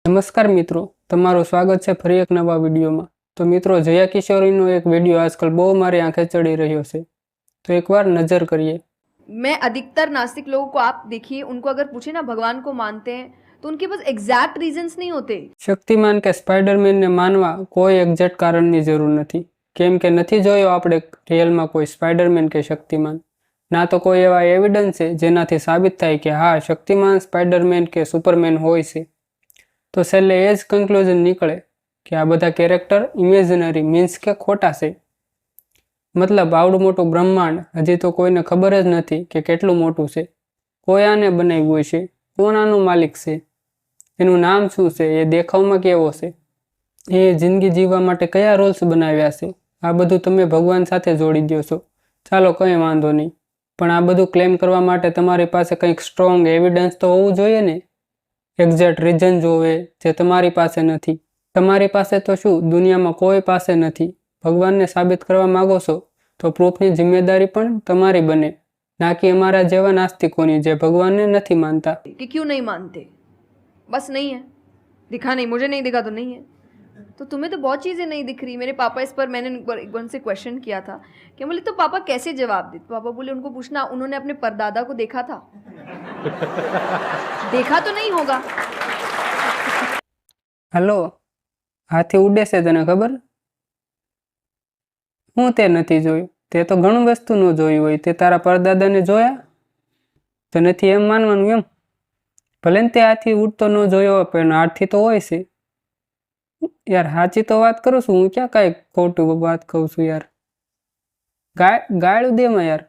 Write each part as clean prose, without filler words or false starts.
નમસ્કાર મિત્રો, તમારું સ્વાગત છે ફરી એક નવા વિડીયોમાં। તો મિત્રો, જયા કિશોરીનો એક વિડીયો આજકલ બહુ મારી આંખે ચડી રહ્યો છે, તો એકવાર નજર કરીએ। मैं अधिकतर नास्तिक लोगों को आप देखिए, उनको अगर पूछे ना भगवान को मानते हैं तो उनके पास एग्जैक्ट रीजंस नहीं होते। શક્તિમાન કે સ્પાઈડરમેન ને માનવા કોઈ એક્ઝેક્ટ કારણની જરૂર નથી, કેમ કે નથી જોયો આપણે રિયલમાં કોઈ સ્પાઈડરમેન કે શક્તિમાન, ના તો કોઈ એવા એવિડન્સ છે જેનાથી સાબિત થાય કે હા શક્તિમાન, સ્પાઈડરમેન કે સુપરમેન હોય છે। તો છેલ્લે એ જ કન્ક્લુઝન નીકળે કે આ બધા કેરેક્ટર ઇમેજનરી મીન્સ કે ખોટા છે। મતલબ આવડું મોટું બ્રહ્માંડ હજી તો કોઈને ખબર જ નથી કે કેટલું મોટું છે, કોઈ આને બનાવ્યું છે, કોણ આનું માલિક છે, એનું નામ શું છે, એ દેખાવમાં કેવો છે, એ જિંદગી જીવવા માટે કયા રૂલ્સ બનાવ્યા છે, આ બધું તમે ભગવાન સાથે જોડી દો છો। ચાલો કંઈ વાંધો નહીં, પણ આ બધું ક્લેમ કરવા માટે તમારી પાસે કંઈક સ્ટ્રોંગ એવિડન્સ તો હોવું જોઈએ ને, એક્ઝેક્ટ રીઝન જોવે જે તમારી પાસે નથી। તમારી પાસે તો શું દુનિયામાં કોઈ પાસે નથી। ભગવાનને સાબિત કરવા માંગો છો તો પ્રૂફની જિમ્મેદારી પણ તમારી બને, ના કે અમારા જેવા નાસ્તિકોની જે ભગવાનને નથી માનતા। कि क्यों नहीं मानते? बस नहीं है, दिखा नहीं, मुझे नहीं दिखा तो नहीं है। तो तुम्हें तो बहुत चीज़ें नहीं दिख रही। मेरे पापा इस पर मैंने एक बार उनसे क्वेश्चन किया था कि बोले तो पापा कैसे जवाब दे? तो पापा बोले उनको पूछना उन्होंने अपने परदादा को देखा था। देखा तो नहीं होगा। હલો, હાથી ઉડે છે તને ખબર? હું તે નથી જોયું? તે તો ઘણું વસ્તુ ન જોયું હોય, તે તારા પરદાદાને જોયા? તો નથી એમ માનવાનું એમ? ભલે ને તે હાથી ઉડતો ન જોયો પણ હાથી તો હોય છે યાર। સાચી તો વાત કરું છું હું, ક્યાં કાંઈ ખોટું વાત કહું છું યાર। ગાળું દેમાં યાર,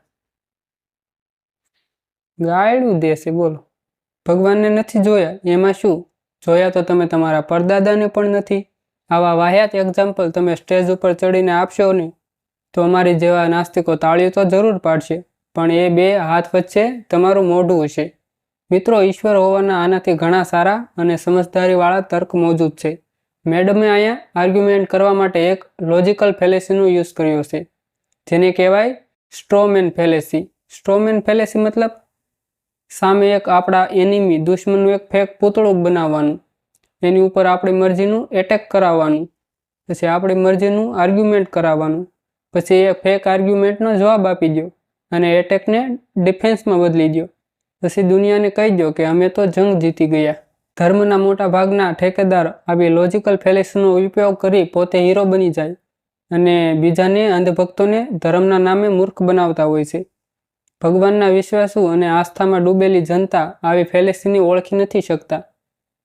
ગાળું દેશે બોલો। ભગવાનને નથી જોયા એમાં શું, જોયા તો તમે તમારા પરદાદાને પણ નથી। આવા વાહિયાત એક્ઝામ્પલ તમે સ્ટેજ ઉપર ચડીને આપશો ને તો અમારી જેવા નાસ્તિકો તાળીઓ તો જરૂર પાડશે, પણ એ બે હાથ વચ્ચે તમારું મોઢું હશે। મિત્રો, ઈશ્વર હોવાના આનાથી ઘણા સારા અને સમજદારીવાળા તર્ક મોજૂદ છે। મેડમે અહીંયા આર્ગ્યુમેન્ટ કરવા માટે એક લોજિકલ ફેલેસીનો યુઝ કર્યો છે, જેને કહેવાય સ્ટ્રોમેન ફેલેસી। સ્ટ્રોમેન ફેલેસી મતલબ સામે એક આપણા એનિમી દુશ્મનનું એક ફેક પૂતળું બનાવવાનું, એની ઉપર આપણી મરજીનું એટેક કરાવવાનું, પછી આપણી મરજીનું આર્ગ્યુમેન્ટ કરાવવાનું, પછી એ ફેક આર્ગ્યુમેન્ટનો જવાબ આપી દો અને એટેકને ડિફેન્સમાં બદલી દો, પછી દુનિયાને કહી દો કે અમે તો જંગ જીતી ગયા। ધર્મના મોટા ભાગના ઠેકેદાર આવી લોજિકલ ફેલેસીનો ઉપયોગ કરી પોતે હીરો બની જાય અને બીજાને અંધભક્તોને ધર્મના નામે મૂર્ખ બનાવતા હોય છે। ભગવાનના વિશ્વાસુ અને આસ્થામાં ડૂબેલી જનતા આવી ફેલેસીને ઓળખી નથી શકતા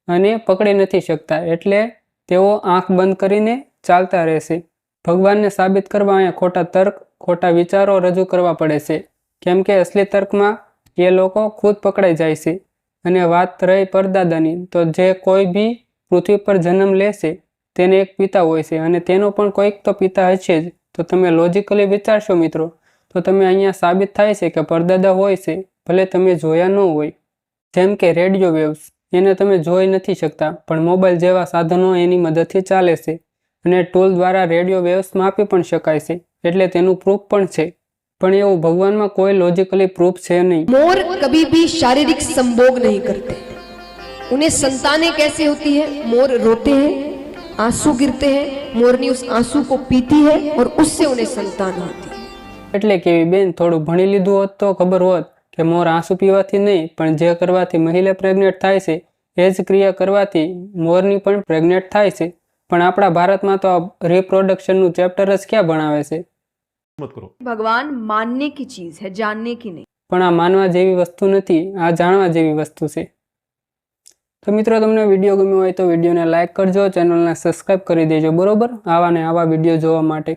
અને પકડી નથી શકતા, એટલે તેઓ આંખ બંધ કરીને ચાલતા રહેશે। ભગવાનને સાબિત કરવા અહીંયા ખોટા તર્ક, ખોટા વિચારો રજૂ કરવા પડે છે, કેમ કે અસલી તર્કમાં એ લોકો ખુદ પકડાઈ જાય છે। અને વાત રહી પરદાદાની, તો જે કોઈ બી પૃથ્વી પર જન્મ લેશે તેને એક પિતા હોય છે અને તેનો પણ કોઈક તો પિતા હશે જ। તો તમે લોજિકલી વિચારશો મિત્રો તો તમે અહીંયા સાબિત થાય છે કે પરદાદા હોય છે, ભલે તમે જોયા ન હોય। જેમ કે રેડિયો વેવ્સ, એને તમે જોઈ નથી શકતા પણ મોબાઈલ જેવા સાધનો એની મદદથી ચાલે છે અને ટૂલ દ્વારા રેડિયો વેવ્સ માપી પણ શકાય છે, એટલે તેનું પ્રૂફ પણ છે। પણ એવું ભગવાનમાં કોઈ લોજિકલી પ્રૂફ છે નહીં। मोर कभी भी शारीरिक संभोग नहीं करते। उन्हें संतानें कैसे होती है? मोर रोते हैं, आंसू गिरते हैं, मोरनी उस आंसू को पीती है और उससे उन्हें संतान होती है। એટલે કેવી બેન, થોડું ભણી લીધું હોત તો ખબર હોત કે મોર આંસુ પીવાથી નહીં પણ જે કરવાથી મહિલા પ્રેગ્નેન્ટ થાય છે એ જ ક્રિયા કરવાથી મોરની પણ પ્રેગ્નેન્ટ થાય છે। પણ આપણા ભારતમાં તો રિપ્રોડક્શનનું ચેપ્ટર જ ક્યાં ભણાવે છે? भगवान मानने की चीज है, जानने की नहीं। પણ આ માનવા જેવી વસ્તુ નથી, આ જાણવા જેવી વસ્તુ છે। તો મિત્રો, તમને વિડીયો ગમ્યો હોય તો વિડીયોને લાઇક કરજો, ચેનલને સબસ્ક્રાઈબ કરી દેજો, બરોબર? આવા ને આવા વિડીયો જોવા માટે।